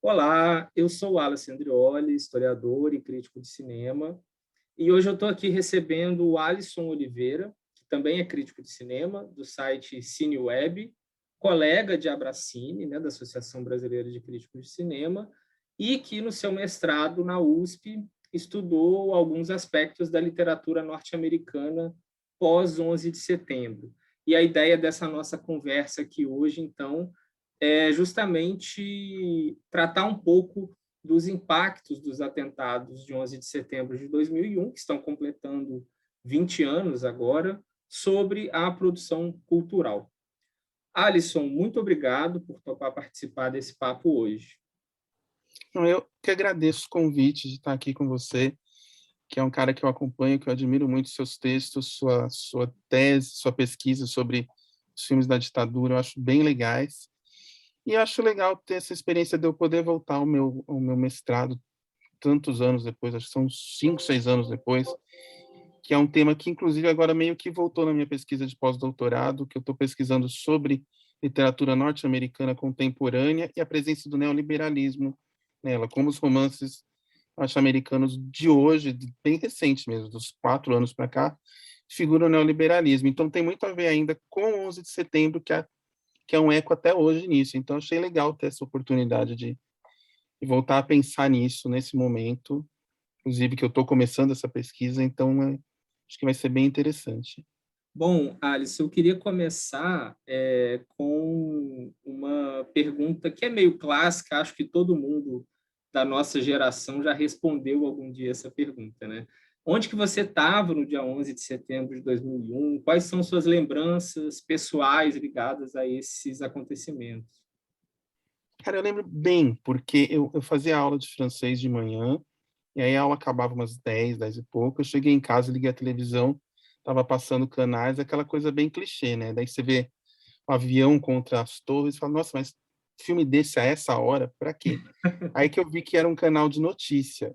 Olá, eu sou o Wallace Andrioli, historiador e crítico de cinema, e hoje eu estou aqui recebendo o Alisson Oliveira, que também é crítico de cinema, do site CineWeb, colega de Abracine, né, da Associação Brasileira de Críticos de Cinema, e que no seu mestrado na USP estudou alguns aspectos da literatura norte-americana pós 11 de setembro. E a ideia dessa nossa conversa aqui hoje, então, é justamente tratar um pouco dos impactos dos atentados de 11 de setembro de 2001, que estão completando 20 anos agora, sobre a produção cultural. Alisson, muito obrigado por topar participar desse papo hoje. Não, eu que agradeço o convite de estar aqui com você, que é um cara que eu acompanho, que eu admiro muito seus textos, sua tese, sua pesquisa sobre os filmes da ditadura, eu acho bem legais. E eu acho legal ter essa experiência de eu poder voltar ao meu mestrado tantos anos depois, acho que são 5, 6 anos depois, que é um tema que, inclusive, agora meio que voltou na minha pesquisa de pós-doutorado, que eu estou pesquisando sobre literatura norte-americana contemporânea e a presença do neoliberalismo nela, como os romances norte-americanos de hoje, bem recentes mesmo, dos 4 anos para cá, figuram o neoliberalismo. Então, tem muito a ver ainda com o 11 de setembro, que é um eco até hoje nisso. Então, achei legal ter essa oportunidade de voltar a pensar nisso, nesse momento, inclusive que eu estou começando essa pesquisa, então acho que vai ser bem interessante. Bom, Alice, eu queria começar com uma pergunta que é meio clássica, acho que todo mundo da nossa geração já respondeu algum dia essa pergunta, né? Onde que você estava no dia 11 de setembro de 2001? Quais são suas lembranças pessoais ligadas a esses acontecimentos? Cara, eu lembro bem, porque eu fazia aula de francês de manhã, e aí a aula acabava umas 10, 10 e pouco, eu cheguei em casa, liguei a televisão, estava passando canais, aquela coisa bem clichê, né? Daí você vê o avião contra as torres, e fala, nossa, mas filme desse a essa hora, pra quê? Aí que eu vi que era um canal de notícia.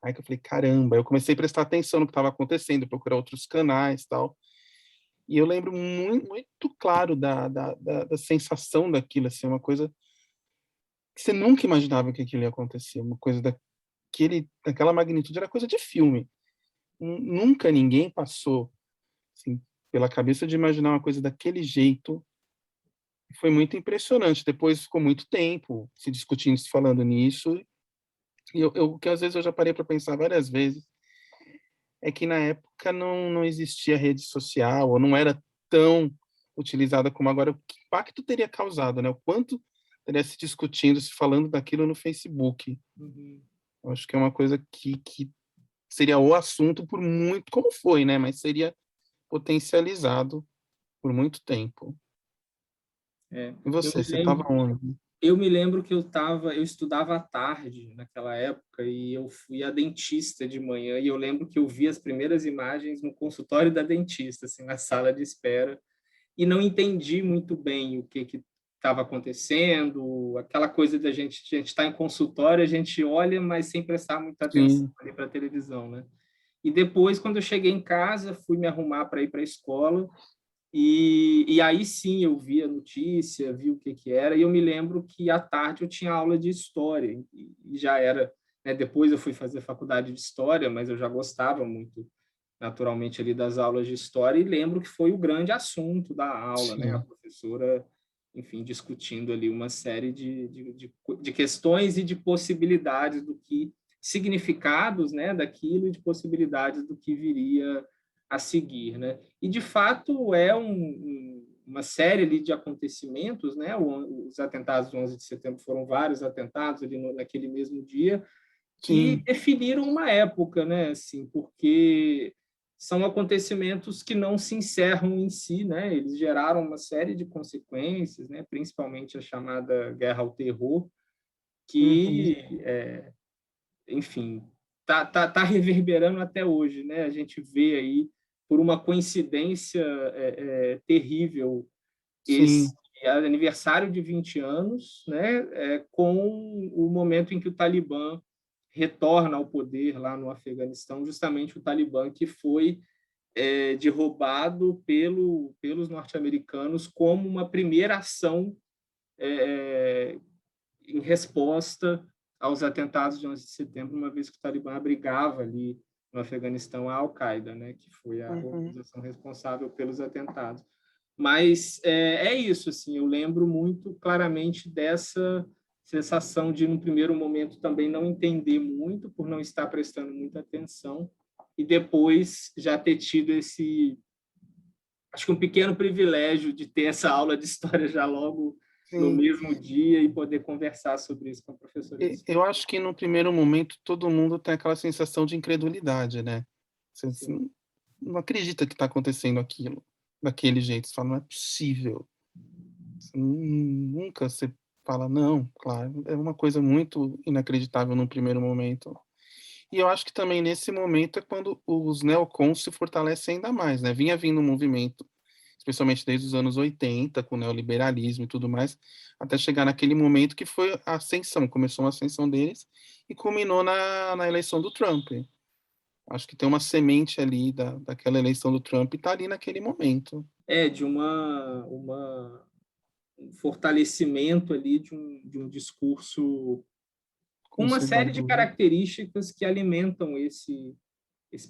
Aí que eu falei, caramba, eu comecei a prestar atenção no que estava acontecendo, procurar outros canais e tal. E eu lembro muito, muito claro da sensação daquilo, assim, uma coisa que você nunca imaginava que aquilo ia acontecer, uma coisa daquela magnitude, era coisa de filme. Nunca ninguém passou, assim, pela cabeça de imaginar uma coisa daquele jeito. Foi muito impressionante. Depois ficou muito tempo se discutindo, se falando nisso, e que às vezes eu já parei para pensar várias vezes, é que na época não existia rede social, ou não era tão utilizada como agora. O que impacto teria causado, né? O quanto teria se discutindo, se falando daquilo no Facebook. Uhum. Eu acho que é uma coisa que seria o assunto por muito, como foi, né? Mas seria potencializado por muito tempo. É, E eu você, me você estava lembro, onde? eu me lembro que eu estudava à tarde naquela época e eu fui à dentista de manhã e eu lembro que eu vi as primeiras imagens no consultório da dentista, assim, na sala de espera, e não entendi muito bem o que estava acontecendo, aquela coisa da gente estar em consultório, a gente olha, mas sem prestar muita atenção Sim, ali para a televisão, né? E depois, quando eu cheguei em casa, fui me arrumar para ir para a escola, e aí sim eu vi a notícia, vi o que era, e eu me lembro que à tarde eu tinha aula de história, e já era, né, depois eu fui fazer faculdade de história, mas eu já gostava muito, naturalmente, ali das aulas de história, e lembro que foi o grande assunto da aula, né, a sim. professora, enfim, discutindo ali uma série de questões e de possibilidades do que, significados, né, daquilo e de possibilidades do que viria a seguir, né? E de fato é uma série ali de acontecimentos, né? Os atentados do 11 de setembro foram vários atentados ali naquele mesmo dia que Sim, definiram uma época, né? Assim, porque são acontecimentos que não se encerram em si, né? Eles geraram uma série de consequências, né? Principalmente a chamada guerra ao terror, uhum, que, enfim, tá reverberando até hoje, né? A gente vê aí, por uma coincidência terrível, esse sim, aniversário de 20 anos, né? Com o momento em que o Talibã retorna ao poder lá no Afeganistão, justamente o Talibã que foi derrubado pelos norte-americanos como uma primeira ação é, em resposta aos atentados de 11 de setembro, uma vez que o Talibã abrigava ali no Afeganistão a Al-Qaeda, né, que foi a organização responsável pelos atentados. Mas é isso, assim, eu lembro muito claramente dessa sensação de, num primeiro momento, também não entender muito, por não estar prestando muita atenção, e depois já ter tido esse, acho que um pequeno privilégio de ter essa aula de história já logo no Sim. mesmo dia e poder conversar sobre isso com a professora de história. Eu acho que no primeiro momento todo mundo tem aquela sensação de incredulidade, né? Você não acredita que está acontecendo aquilo daquele jeito. Você fala, não é possível. Nunca você fala, não, claro, é uma coisa muito inacreditável no primeiro momento. E eu acho que também nesse momento é quando os neocons se fortalecem ainda mais, né? Vinha vindo um movimento, especialmente desde os anos 80, com o neoliberalismo e tudo mais, até chegar naquele momento que foi a ascensão, começou uma ascensão deles e culminou na eleição do Trump. Acho que tem uma semente ali daquela eleição do Trump e está ali naquele momento. De um fortalecimento ali de um discurso com uma série de Conservador. características que alimentam esse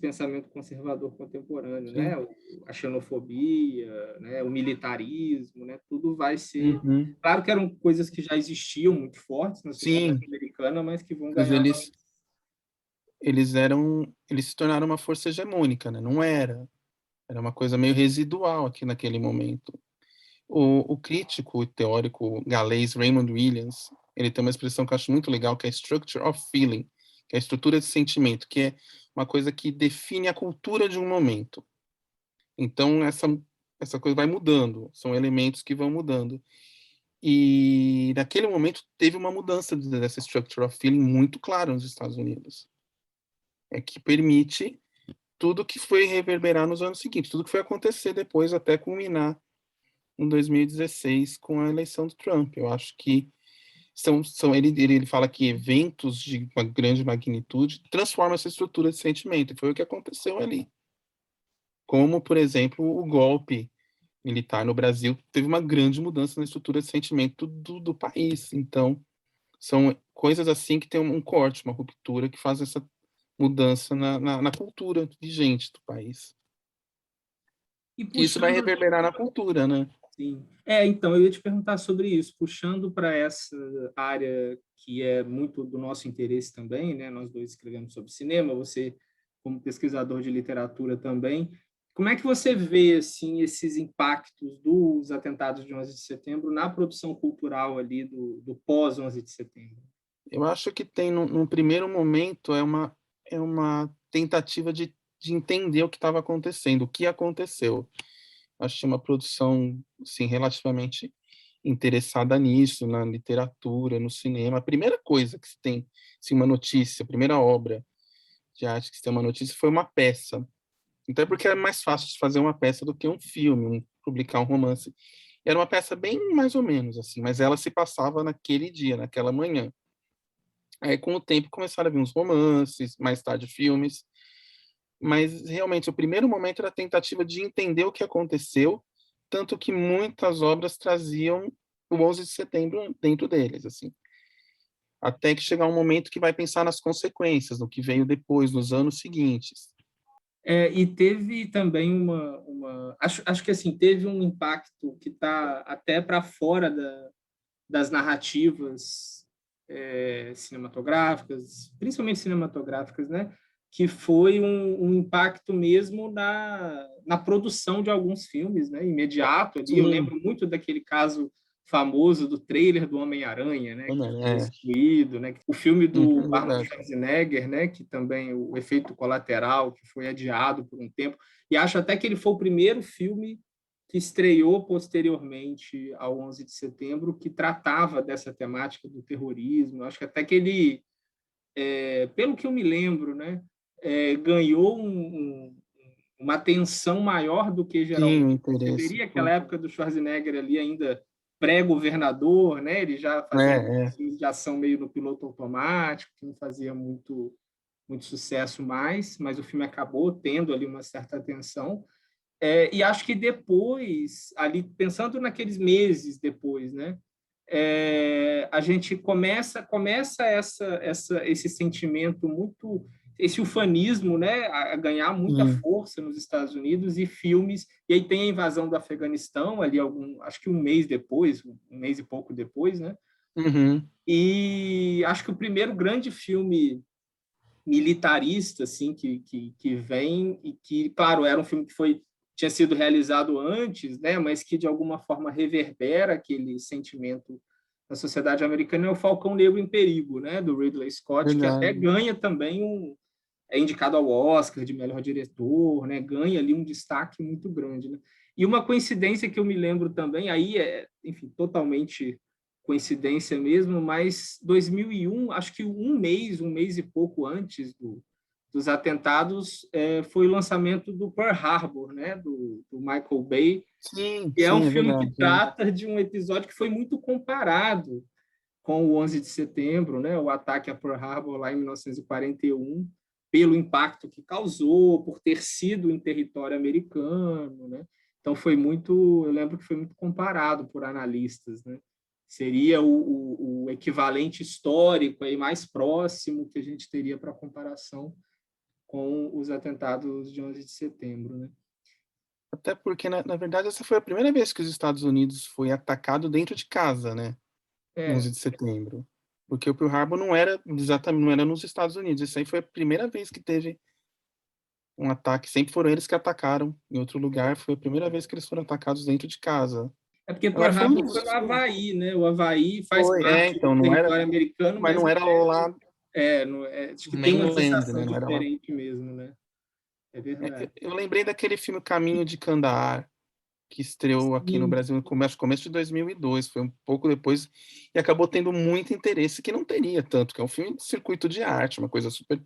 pensamento conservador contemporâneo, né? Sim. A xenofobia, né? O militarismo, né? Tudo vai ser... Uhum. Claro que eram coisas que já existiam muito fortes na sociedade Sim, americana, mas que vão mas ganhar eles se tornaram uma força hegemônica, né? Não era uma coisa meio residual aqui naquele momento. O crítico e teórico galês Raymond Williams, ele tem uma expressão que eu acho muito legal, que é structure of feeling, que é a estrutura de sentimento, que é uma coisa que define a cultura de um momento. Então, essa coisa vai mudando, são elementos que vão mudando. E naquele momento teve uma mudança dessa structure of feeling muito clara nos Estados Unidos. É que permite tudo que foi reverberar nos anos seguintes, tudo que foi acontecer depois até culminar em 2016 com a eleição do Trump. Eu acho que ele fala que eventos de uma grande magnitude transformam essa estrutura de sentimento, e foi o que aconteceu ali. Como, por exemplo, o golpe militar no Brasil teve uma grande mudança na estrutura de sentimento do país. Então, são coisas assim que tem um corte, uma ruptura que faz essa mudança na cultura vigente do país. e Que isso vai puxando... reverberar na cultura, né? Sim. Então, eu ia te perguntar sobre isso, puxando para essa área que é muito do nosso interesse também, né? Nós dois escrevemos sobre cinema, você como pesquisador de literatura também. Como é que você vê assim esses impactos dos atentados de 11 de setembro na produção cultural ali do pós 11 de setembro? Eu acho que tem, num primeiro momento, é uma tentativa de entender o que estava acontecendo, o que aconteceu. Acho que uma produção, assim, relativamente interessada nisso, na literatura, no cinema. A primeira coisa que se tem, assim, uma notícia, a primeira obra de arte que se tem uma notícia foi uma peça. Então é porque é mais fácil de fazer uma peça do que um filme, publicar um romance. Era uma peça bem mais ou menos, assim, mas ela se passava naquele dia, naquela manhã. Aí, com o tempo, começaram a vir uns romances, mais tarde filmes, mas realmente o primeiro momento era a tentativa de entender o que aconteceu, tanto que muitas obras traziam o 11 de setembro dentro deles, assim. Até que chegar um momento que vai pensar nas consequências, no que veio depois, nos anos seguintes. E teve também acho que assim teve um impacto que está até para fora das narrativas cinematográficas, principalmente cinematográficas, né? Que foi um impacto mesmo na produção de alguns filmes, né? Imediato ali. Eu Sim, lembro muito daquele caso famoso do trailer do Homem-Aranha, né? Que foi é, excluído, né? O filme do Arnold verdade. Schwarzenegger, né? Que também o efeito colateral, que foi adiado por um tempo. E acho até que ele foi o primeiro filme que estreou posteriormente ao 11 de setembro, que tratava dessa temática do terrorismo. Acho que até que ele, pelo que eu me lembro, né, ganhou uma atenção maior do que Sim, o geralmente interesse. receberia. Aquela época do Schwarzenegger ali ainda pré-governador, né, ele já fazia É. filmes de ação meio no piloto automático, que não fazia muito sucesso mais, mas o filme acabou tendo ali uma certa atenção. E acho que depois, ali pensando naqueles meses depois, né, a gente começa esse sentimento muito, esse ufanismo, né, a ganhar muita força nos Estados Unidos, e filmes, e aí tem a invasão do Afeganistão ali acho que um mês depois, um mês e pouco depois, né? Uhum. E acho que o primeiro grande filme militarista assim que vem, e que, claro, era um filme que tinha sido realizado antes, né, mas que de alguma forma reverbera aquele sentimento na sociedade americana, é o Falcão Negro em Perigo, né, do Ridley Scott, que até Verdade. ganha também é indicado ao Oscar de melhor diretor, né, ganha ali um destaque muito grande, né? E uma coincidência que eu me lembro também, aí enfim, totalmente coincidência mesmo, mas 2001, acho que um mês e pouco antes dos atentados, foi o lançamento do Pearl Harbor, né, do Michael Bay, Sim, que é um sim, é filme que verdade. trata de um episódio que foi muito comparado com o 11 de setembro, né, o ataque a Pearl Harbor lá em 1941, pelo impacto que causou, por ter sido em território americano, né? Então eu lembro que foi muito comparado por analistas, né? Seria o equivalente histórico aí mais próximo que a gente teria para comparação com os atentados de 11 de setembro, né? Até porque, na verdade, essa foi a primeira vez que os Estados Unidos foi atacado dentro de casa, né? 11 É, de setembro. Porque o Pearl Harbor não era exatamente, não era nos Estados Unidos. Isso aí foi a primeira vez que teve um ataque. Sempre foram eles que atacaram em outro lugar. Foi a primeira vez que eles foram atacados dentro de casa. é porque Agora Pearl foi um Harbor foi dos no Havaí, né? O Havaí faz foi, parte do então, não era, território americano, mas mas não era lá acho que tem uma mainland, sensação né? Não era lá. diferente mesmo, né? É verdade. Eu lembrei daquele filme Caminho de Kandahar, que estreou aqui no Sim, Brasil no começo de 2002, foi um pouco depois, e acabou tendo muito interesse, que não teria tanto, que é um filme de circuito de arte, uma coisa super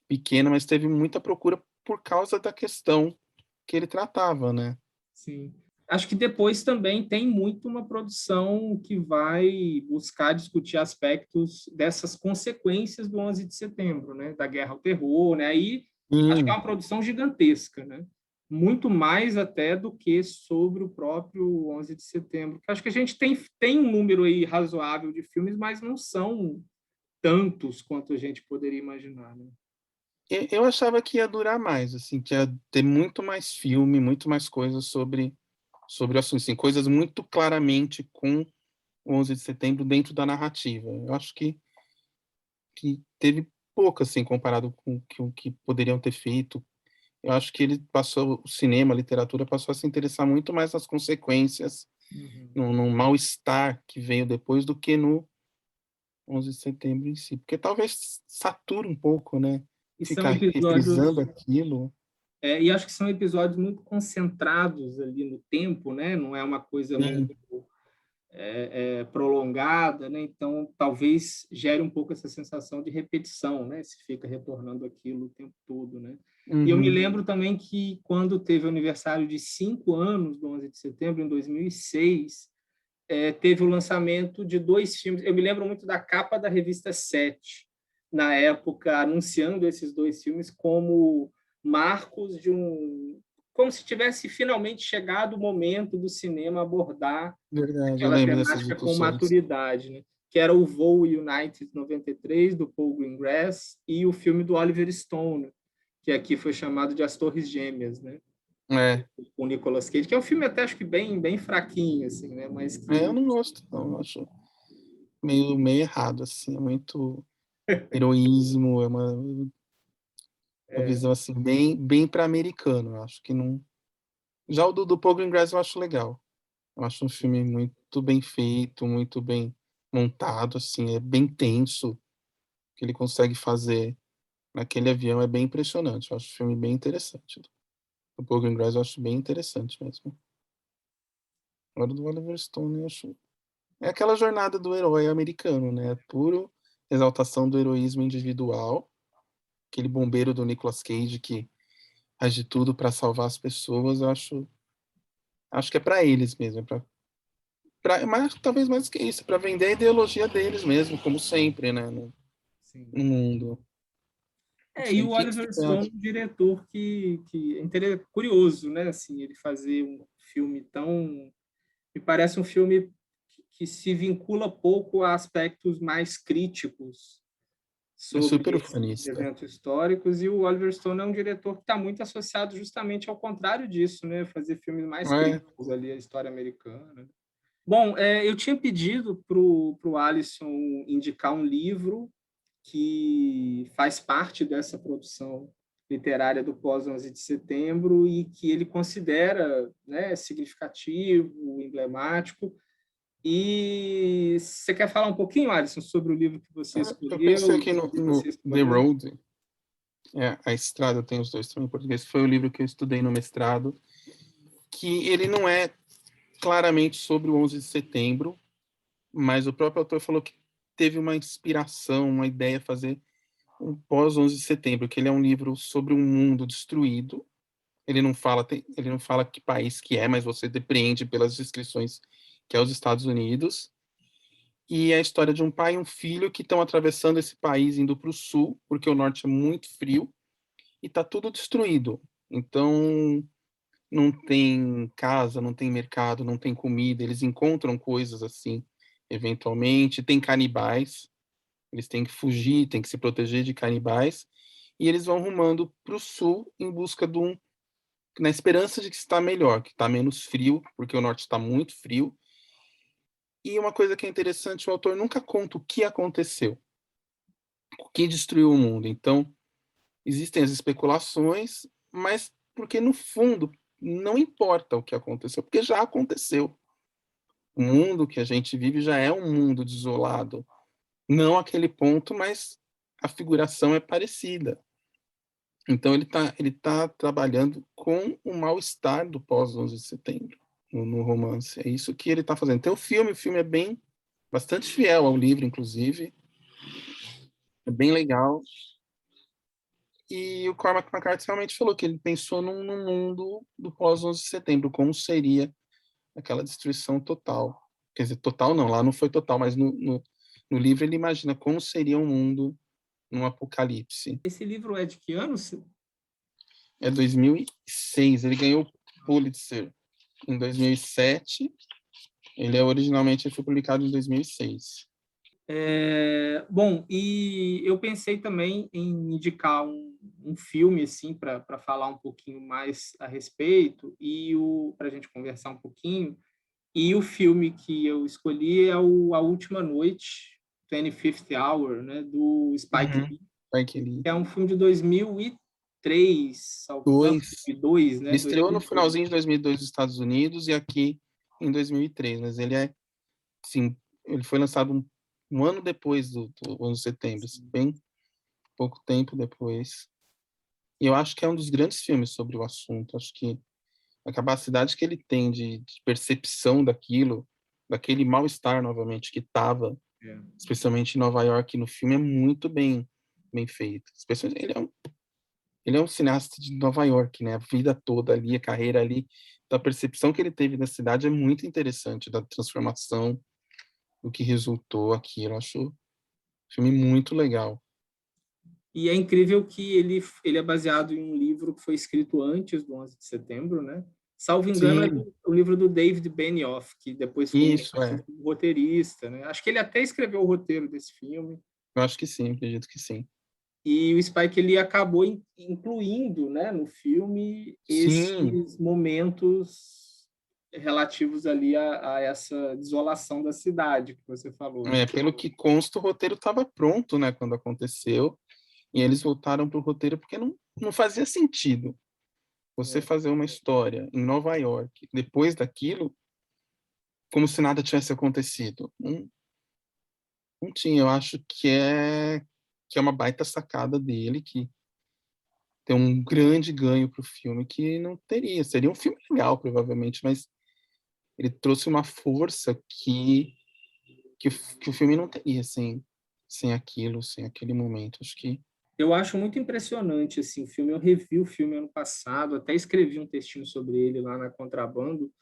pequena, mas teve muita procura por causa da questão que ele tratava, né? sim. Acho que depois também tem muito uma produção que vai buscar discutir aspectos dessas consequências do 11 de setembro, né? Da guerra ao terror, né? Aí acho que é Hum, uma produção gigantesca, né? Muito mais até do que sobre o próprio 11 de setembro. Acho que a gente tem um número aí razoável de filmes, mas não são tantos quanto a gente poderia imaginar, né? eu achava que ia durar mais, assim, que ia ter muito mais filme, muito mais coisas sobre o assunto, assim, coisas muito claramente com o 11 de setembro dentro da narrativa. Eu acho que teve pouco, assim, comparado com o que poderiam ter feito. Eu acho que ele passou, o cinema, a literatura, passou a se interessar muito mais nas consequências, Uhum. no mal-estar que veio depois do que no 11 de setembro em si. Porque talvez sature um pouco, né? E são Ficar reprisando episódios aquilo. e acho que são episódios muito concentrados ali no tempo, né? Não é uma coisa muito Sim. prolongada, né? Então talvez gere um pouco essa sensação de repetição, né? Se fica retornando aquilo o tempo todo, né? E eu me Uhum. lembro também que quando teve o aniversário de 5 anos do 11 de setembro, em 2006, teve o lançamento de 2 filmes. Eu me lembro muito da capa da revista Sete, na época, anunciando esses 2 filmes como marcos como se tivesse finalmente chegado o momento do cinema abordar Verdade, eu aquela lembro dessas temática com discussões. maturidade, né? Que era o Voo United 93, do Paul Greengrass, e o filme do Oliver Stone, que aqui foi chamado de As Torres Gêmeas, né? É, Com o Nicolas Cage, que é um filme até acho que bem fraquinho, assim, né? Mas eu que não gosto, não. Eu acho meio errado, assim. É muito heroísmo, é uma visão, assim, bem para americano. Eu acho que não. Já o do Paul Greengrass eu acho legal. Eu acho um filme muito bem feito, muito bem montado, assim, é bem tenso. O que ele consegue fazer naquele avião é bem impressionante. Eu acho o filme bem interessante. O Paul Greengrass eu acho bem interessante mesmo. Agora do Oliver Stone eu acho. É aquela jornada do herói americano, né? Puro exaltação do heroísmo individual. Aquele bombeiro do Nicolas Cage que faz de tudo para salvar as pessoas, eu acho que é para eles mesmo, mas talvez mais que isso, para vender a ideologia deles mesmo, como sempre, né, sim. no mundo. Não E sei, o o que que Oliver você Stone, acha? um diretor que é curioso, né? Assim, ele fazer um filme tão, me parece um filme que se vincula pouco a aspectos mais críticos É sobre super esses ufanista. eventos históricos, e o Oliver Stone é um diretor que está muito associado justamente ao contrário disso, né? Fazer filmes mais É, críticos ali à história americana. Bom, eu tinha pedido para o Alisson indicar um livro que faz parte dessa produção literária do pós-11 de setembro e que ele considera, né, significativo, emblemático. E você quer falar um pouquinho, Alisson, sobre o livro que você eu escolheu pensei e aqui por que você no The escolheu? Road, A Estrada, tem os dois também em português, foi o livro que eu estudei no mestrado, que ele não é claramente sobre o 11 de setembro, mas o próprio autor falou que teve uma inspiração, uma ideia de fazer um pós-11 de setembro, que ele é um livro sobre um mundo destruído. Ele não fala que país que é, mas você depreende pelas descrições que é os Estados Unidos. E é a história de um pai e um filho que estão atravessando esse país indo para o sul, porque o norte é muito frio e está tudo destruído. Então, não tem casa, não tem mercado, não tem comida. Eles encontram coisas assim, eventualmente. Tem canibais, eles têm que fugir, têm que se proteger de canibais. E eles vão rumando para o sul em busca de um. Na esperança de que está melhor, que está menos frio, porque o norte está muito frio. E uma coisa que é interessante, o autor nunca conta o que aconteceu, o que destruiu o mundo. Então, existem as especulações, mas porque no fundo não importa o que aconteceu, porque já aconteceu. O mundo que a gente vive já é um mundo desolado. Não aquele ponto, mas a figuração é parecida. Então ele tá trabalhando com o mal-estar do pós-11 de setembro no romance. É isso que ele está fazendo. Tem o filme é bastante fiel ao livro, inclusive. É bem legal. E o Cormac McCarthy realmente falou que ele pensou num mundo do pós-11 de setembro, como seria aquela destruição total. Quer dizer, total não, lá não foi total, mas no livro ele imagina como seria um mundo num apocalipse. Esse livro é de que ano? É 2006, ele ganhou o Pulitzer em 2007, ele foi publicado em 2006. Bom, e eu pensei também em indicar um filme assim para falar um pouquinho mais a respeito e para a gente conversar um pouquinho. E o filme que eu escolhi é A Última Noite, 25th Hour, né, do Spike Uhum. Lee, Spike Lee. que é um filme de 2003, não, Dois. 2002, Ele né, estreou no 2002. finalzinho de 2002 nos Estados Unidos e aqui em 2003, mas sim, ele foi lançado um ano depois do 11 de setembro, assim, bem pouco tempo depois. E eu acho que é um dos grandes filmes sobre o assunto. Acho que a capacidade que ele tem de percepção daquilo, daquele mal-estar novamente que estava, É. especialmente em Nova York no filme, é muito bem feito. Especialmente, ele é um cineasta de Nova York, né? A vida toda ali, a carreira ali. Então, a percepção que ele teve da cidade é muito interessante, da transformação, do que resultou aquilo. Eu acho um filme muito legal. E é incrível que ele é baseado em um livro que foi escrito antes do 11 de setembro, né? Salvo engano, é Sim, o livro do David Benioff, que depois foi muito isso é. conhecido como roteirista, né? Acho que ele até escreveu o roteiro desse filme. Eu acho que sim, acredito que sim. E o Spike ele acabou incluindo, né, no filme Sim, esses momentos relativos ali a essa desolação da cidade que você falou, né? pelo que consta, o roteiro estava pronto, né, quando aconteceu, e eles voltaram para o roteiro porque não fazia sentido você É. fazer uma história em Nova York depois daquilo, como se nada tivesse acontecido. Não tinha, eu acho que é uma baita sacada dele, que tem um grande ganho para o filme que não teria. Seria um filme legal, provavelmente, mas ele trouxe uma força que o filme não teria sem aquilo, sem aquele momento. Acho que. Eu acho muito impressionante assim, o filme. Eu revi o filme ano passado, até escrevi um textinho sobre ele lá na Contrabando.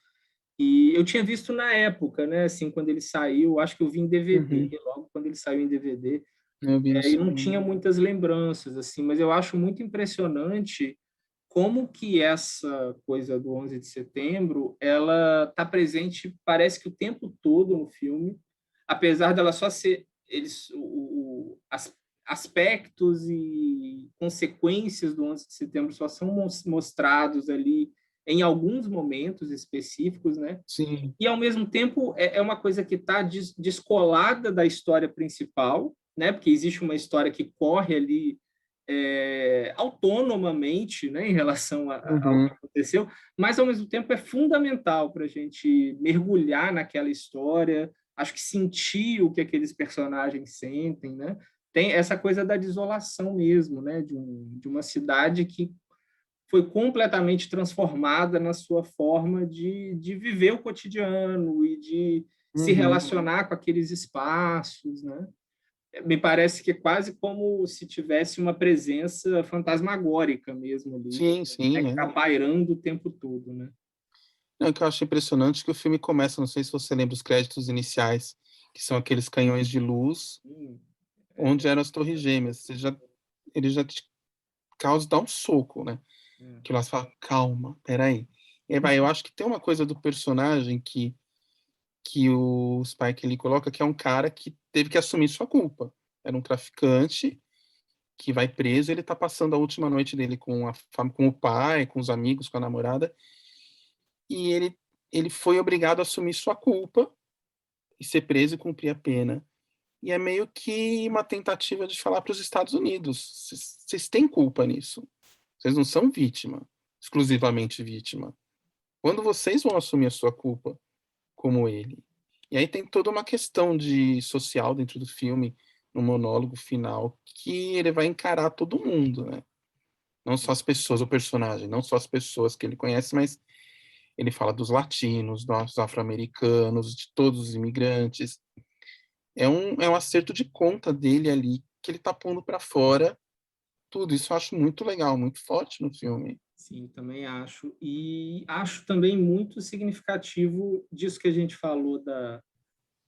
E eu tinha visto na época, né, assim, quando ele saiu, acho que eu vi em DVD, Uhum. logo quando ele saiu em DVD, Eu vi no e não cinema. tinha muitas lembranças assim, mas eu acho muito impressionante como que essa coisa do 11 de setembro, ela está presente, parece que o tempo todo no filme, apesar dela só ser eles aspectos e consequências do 11 de setembro só são mostrados ali em alguns momentos específicos, né? Sim. E ao mesmo tempo é uma coisa que está descolada da história principal, né? Porque existe uma história que corre ali autonomamente, né, em relação ao Uhum. que aconteceu, mas ao mesmo tempo é fundamental para a gente mergulhar naquela história, acho que sentir o que aqueles personagens sentem, né? Tem essa coisa da desolação mesmo, né, de uma cidade que foi completamente transformada na sua forma de viver o cotidiano e de se Uhum. relacionar com aqueles espaços, né? Me parece que é quase como se tivesse uma presença fantasmagórica mesmo ali, Sim, né, sim, que é. está pairando o tempo todo, né? Não, o que eu acho impressionante é que o filme começa, não sei se você lembra os créditos iniciais, que são aqueles canhões de luz, Hum, onde eram as torres gêmeas. Ele já te causa, dá um soco, né? é. Que lá você fala, calma, peraí. E aí vai, eu acho que tem uma coisa do personagem que o Spike ele coloca, que é um cara que teve que assumir sua culpa. Era um traficante que vai preso, ele tá passando a última noite dele com o pai, com os amigos, com a namorada, e ele foi obrigado a assumir sua culpa e ser preso e cumprir a pena. E é meio que uma tentativa de falar para os Estados Unidos: vocês têm culpa nisso. Vocês não são vítima, exclusivamente vítima. Quando vocês vão assumir a sua culpa, como ele? E aí tem toda uma questão de social dentro do filme, no monólogo final, que ele vai encarar todo mundo, né? Não só as pessoas, o personagem, não só as pessoas que ele conhece, mas ele fala dos latinos, dos afro-americanos, de todos os imigrantes. É um acerto de conta dele ali, que ele tá pondo para fora tudo. Isso eu acho muito legal, muito forte no filme. Sim, também acho. E acho também muito significativo disso que a gente falou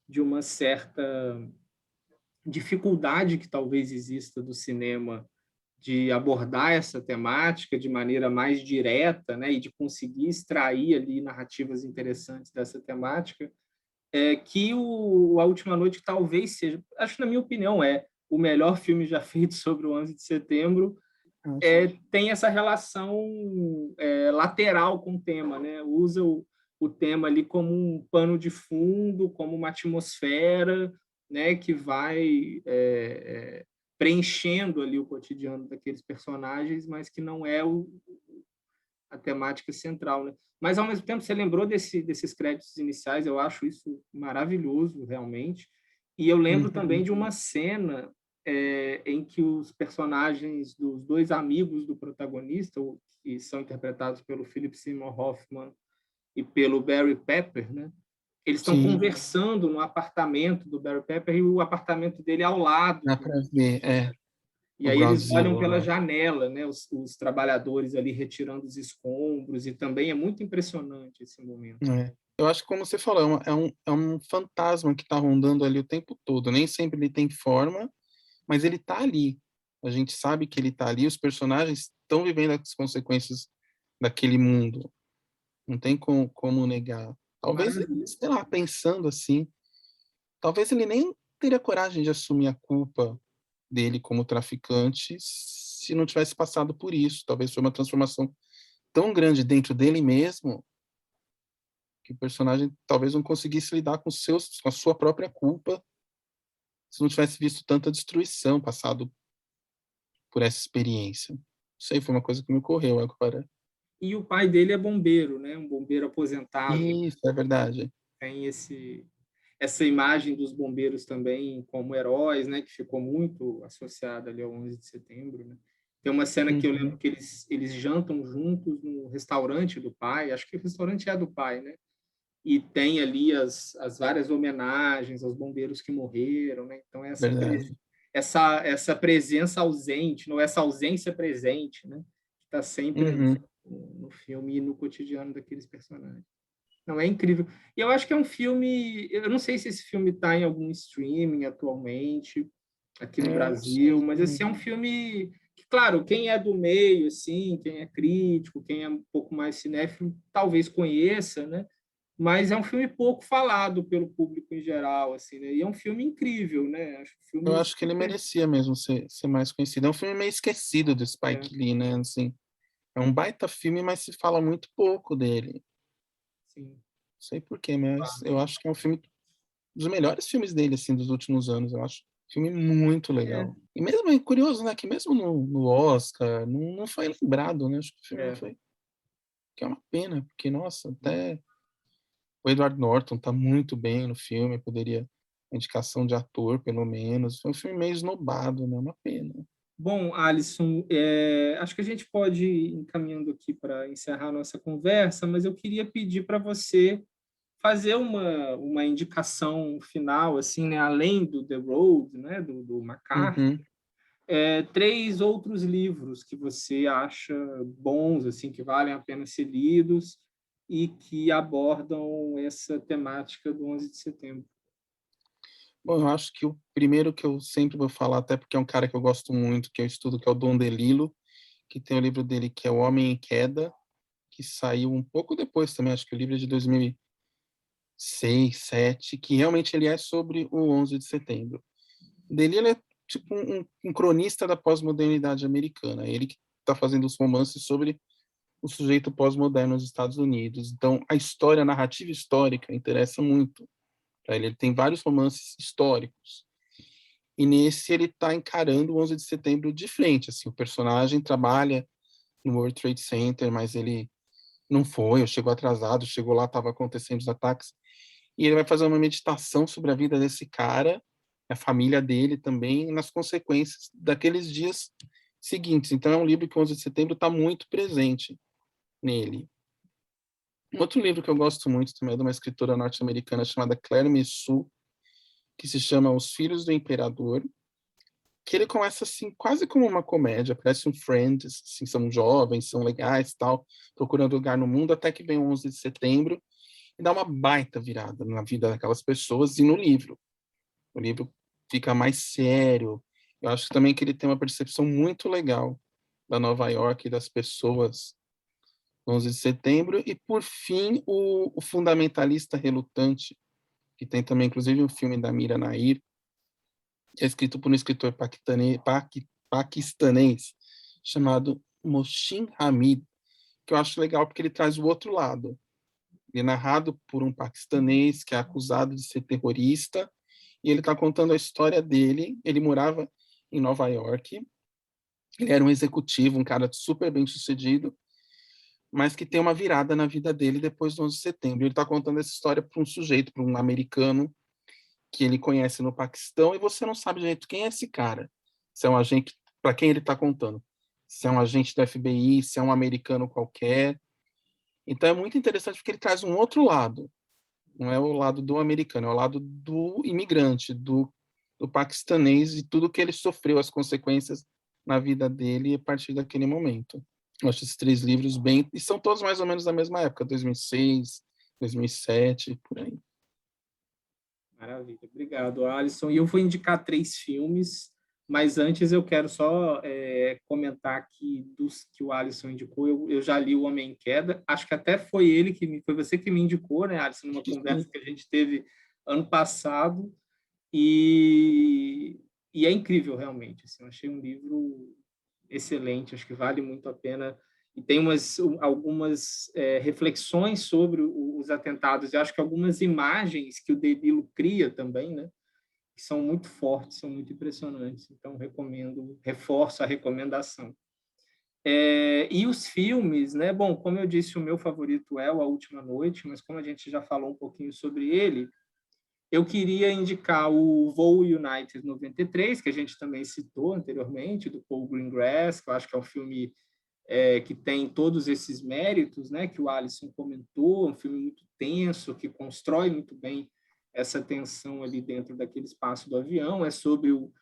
de uma certa dificuldade que talvez exista do cinema de abordar essa temática de maneira mais direta, né, e de conseguir extrair ali narrativas interessantes dessa temática, que A Última Noite talvez seja, acho que na minha opinião o melhor filme já feito sobre o 11 de setembro, tem essa relação lateral com o tema, né? Usa o tema ali como um pano de fundo, como uma atmosfera, né? Que vai preenchendo ali o cotidiano daqueles personagens, mas que não é a temática central, né? Mas ao mesmo tempo você lembrou desses créditos iniciais, eu acho isso maravilhoso realmente. E eu lembro também Uhum. de uma cena em que os personagens dos dois amigos do protagonista, que são interpretados pelo Philip Seymour Hoffman e pelo Barry Pepper, né? Eles estão Sim, conversando no apartamento do Barry Pepper e o apartamento dele é ao lado dá para ver, e o aí ground eles olham zero pela lá. janela, né? Os trabalhadores ali retirando os escombros e também é muito impressionante esse momento. Eu acho que, como você falou, é um fantasma que está rondando ali o tempo todo. Nem sempre ele tem forma, mas ele está ali. A gente sabe que ele está ali, os personagens estão vivendo as consequências daquele mundo. Não tem como negar. Talvez ele, Maravilha. sei lá, pensando assim, talvez ele nem teria coragem de assumir a culpa dele como traficante se não tivesse passado por isso. Talvez foi uma transformação tão grande dentro dele mesmo que o personagem talvez não conseguisse lidar com a sua própria culpa se não tivesse visto tanta destruição passado por essa experiência. Isso aí foi uma coisa que me ocorreu agora. E o pai dele é bombeiro, né? Um bombeiro aposentado. Isso, é verdade. Tem essa imagem dos bombeiros também como heróis, né? Que ficou muito associada ali ao 11 de setembro, né? Tem uma cena que eu lembro Uhum. que eles jantam juntos no restaurante do pai. Acho que o restaurante é do pai, né? E tem ali as várias homenagens aos bombeiros que morreram, né? Então Verdade. essa presença ausente, não essa ausência presente, né? Que está sempre ali Uhum. no filme e no cotidiano daqueles personagens. Não, é incrível. E eu acho que é um filme, eu não sei se esse filme está em algum streaming atualmente aqui no Eu não Brasil, sei mas esse também. é um filme Claro, quem é do meio, assim, quem é crítico, quem é um pouco mais cinéfilo, talvez conheça, né? Mas é um filme pouco falado pelo público em geral, assim, né? E é um filme incrível, né? Acho um Eu filme acho que ele super... merecia mesmo ser mais conhecido. É um filme meio esquecido do É, Spike Lee, né? Assim, é um baita filme, mas se fala muito pouco dele. Não sim, sei por quê, mas claro. eu acho que é um filme dos melhores filmes dele, assim, dos últimos anos. Eu acho um filme muito É, legal. E mesmo, é curioso, né? Que mesmo no Oscar, não foi lembrado, né? Acho que o filme não é. foi. Que é uma pena, porque, nossa, até o Edward Norton tá muito bem no filme, poderia indicação de ator, pelo menos. Foi um filme meio esnobado, né? Uma pena. Bom, Alisson, acho que a gente pode ir encaminhando aqui para encerrar a nossa conversa, mas eu queria pedir para você fazer uma indicação final, assim, né, além do The Road, né, do McCarthy, Uhum. três outros livros que você acha bons, assim, que valem a pena ser lidos e que abordam essa temática do 11 de setembro. Bom, eu acho que o primeiro que eu sempre vou falar, até porque é um cara que eu gosto muito, que eu estudo, que é o Don DeLillo, que tem o livro dele que é O Homem em Queda, que saiu um pouco depois também, acho que o livro é de 2006, 2007, que realmente ele é sobre o 11 de setembro. DeLillo é tipo um cronista da pós-modernidade americana, ele que está fazendo os romances sobre o sujeito pós-moderno nos Estados Unidos. Então, a história, a narrativa histórica interessa muito para ele. Ele tem vários romances históricos. E nesse ele está encarando o 11 de setembro de frente. Assim, o personagem trabalha no World Trade Center, mas ele não foi, ou chegou atrasado, chegou lá, estava acontecendo os ataques. E ele vai fazer uma meditação sobre a vida desse cara, a família dele também, nas consequências daqueles dias seguintes. Então é um livro que o 11 de setembro está muito presente nele. Um outro livro que eu gosto muito também é de uma escritora norte-americana chamada Claire Messou, que se chama Os Filhos do Imperador, que ele começa assim, quase como uma comédia, parece um Friends, assim, são jovens, são legais, tal, procurando lugar no mundo, até que vem o 11 de setembro e dá uma baita virada na vida daquelas pessoas e no livro. O livro fica mais sério. Eu acho também que ele tem uma percepção muito legal da Nova York e das pessoas no 11 de setembro. E, por fim, o Fundamentalista Relutante, que tem também, inclusive, um filme da Mira Nair, que é escrito por um escritor paquistanês chamado Mohsin Hamid, que eu acho legal porque ele traz o outro lado. Ele é narrado por um paquistanês que é acusado de ser terrorista, e ele está contando a história dele. Ele morava em Nova York, ele era um executivo, um cara super bem sucedido, mas que tem uma virada na vida dele depois do 11 de setembro. Ele está contando essa história para um sujeito, para um americano, que ele conhece no Paquistão, e você não sabe direito quem é esse cara. Se é um agente, para quem ele está contando. Se é um agente do FBI, se é um americano qualquer. Então é muito interessante porque ele traz um outro lado. Não é o lado do americano, é o lado do imigrante, do paquistanês e tudo que ele sofreu, as consequências na vida dele a partir daquele momento. Eu acho esses três livros bem. E são todos mais ou menos da mesma época, 2006, 2007, por aí. Maravilha, obrigado, Alisson. E eu vou indicar três filmes, mas antes eu quero só comentar aqui dos que o Alisson indicou. Eu já li O Homem em Queda, acho que até foi você que me indicou, né, Alisson, numa conversa que a gente teve ano passado, e, e é incrível realmente. Assim, eu achei um livro excelente, acho que vale muito a pena e tem algumas reflexões sobre os atentados. Eu acho que algumas imagens que o Delilo cria também, né, que são muito fortes, são muito impressionantes. Então, reforço a recomendação. E os filmes, né? Bom, como eu disse, o meu favorito é o A Última Noite, mas como a gente já falou um pouquinho sobre ele, eu queria indicar o Voo United 93, que a gente também citou anteriormente, do Paul Greengrass, que eu acho que é um filme que tem todos esses méritos, né, que o Alisson comentou, um filme muito tenso, que constrói muito bem essa tensão ali dentro daquele espaço do avião, é sobre o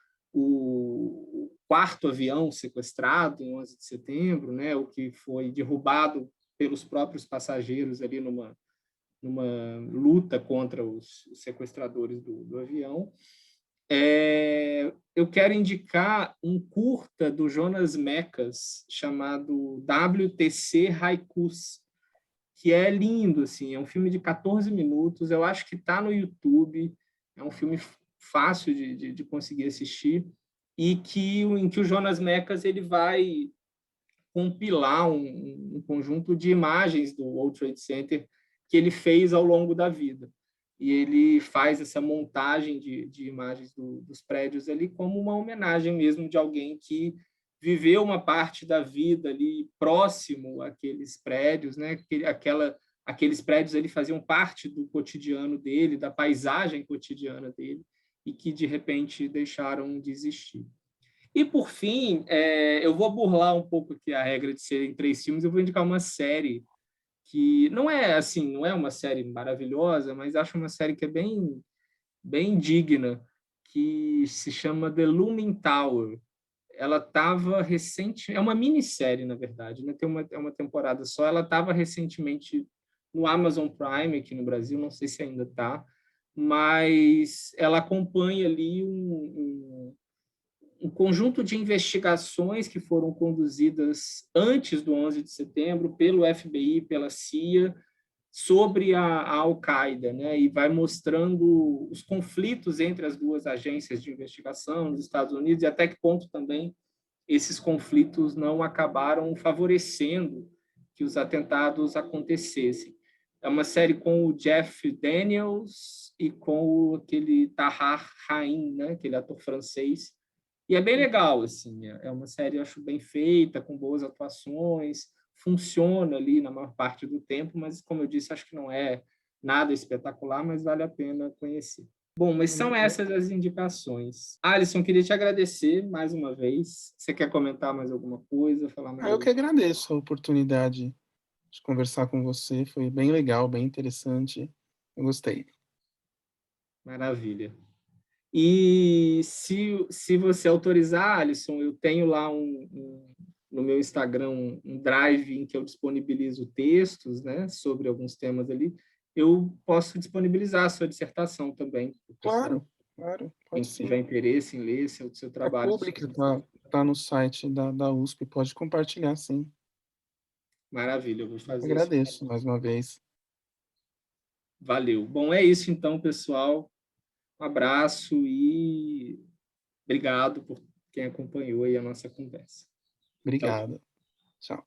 quarto avião sequestrado em 11 de setembro, né, o que foi derrubado pelos próprios passageiros ali numa luta contra os sequestradores do avião. Eu quero indicar um curta do Jonas Mekas chamado WTC Haikus, que é lindo, assim, é um filme de 14 minutos, eu acho que está no YouTube, é um filme fácil de conseguir assistir, e em que o Jonas Mekas ele vai compilar um conjunto de imagens do World Trade Center que ele fez ao longo da vida. E ele faz essa montagem de imagens dos prédios ali como uma homenagem mesmo de alguém que viveu uma parte da vida ali próximo àqueles prédios, né? Aqueles prédios ali faziam parte do cotidiano dele, da paisagem cotidiana dele, e que de repente deixaram de existir. E, por fim, eu vou burlar um pouco aqui a regra de serem 3 filmes, eu vou indicar uma série que não é assim, não é uma série maravilhosa, mas acho uma série que é bem digna, que se chama The Looming Tower. Ela estava recente, é uma minissérie, na verdade, né? É uma temporada só. Ela estava recentemente no Amazon Prime aqui no Brasil, não sei se ainda está, mas ela acompanha ali um conjunto de investigações que foram conduzidas antes do 11 de setembro pelo FBI, pela CIA, sobre a Al-Qaeda, né? E vai mostrando os conflitos entre as duas agências de investigação nos Estados Unidos e até que ponto também esses conflitos não acabaram favorecendo que os atentados acontecessem. É uma série com o Jeff Daniels e com aquele Tahar Rahim, né? Aquele ator francês, e é bem legal, assim, é uma série, eu acho, bem feita, com boas atuações, funciona ali na maior parte do tempo, mas, como eu disse, acho que não é nada espetacular, mas vale a pena conhecer. Bom, mas são essas as indicações. Alisson, queria te agradecer mais uma vez. Você quer comentar mais alguma coisa, falar mais Eu que alguma coisa? agradeço a oportunidade de conversar com você, foi bem legal, bem interessante, eu gostei. Maravilha. E se você autorizar, Alisson, eu tenho lá no meu Instagram um drive em que eu disponibilizo textos, né, sobre alguns temas ali. Eu posso disponibilizar a sua dissertação também, para o pessoal, Claro, claro, quem pode tiver sim. interesse em ler seu É trabalho de pública, suas. tá no site da USP, pode compartilhar, sim. Maravilha, eu vou Eu fazer isso. agradeço mais uma vez. Valeu. Bom, é isso então, pessoal. Um abraço e obrigado por quem acompanhou aí a nossa conversa. Tchau, tchau. Obrigado. Tchau.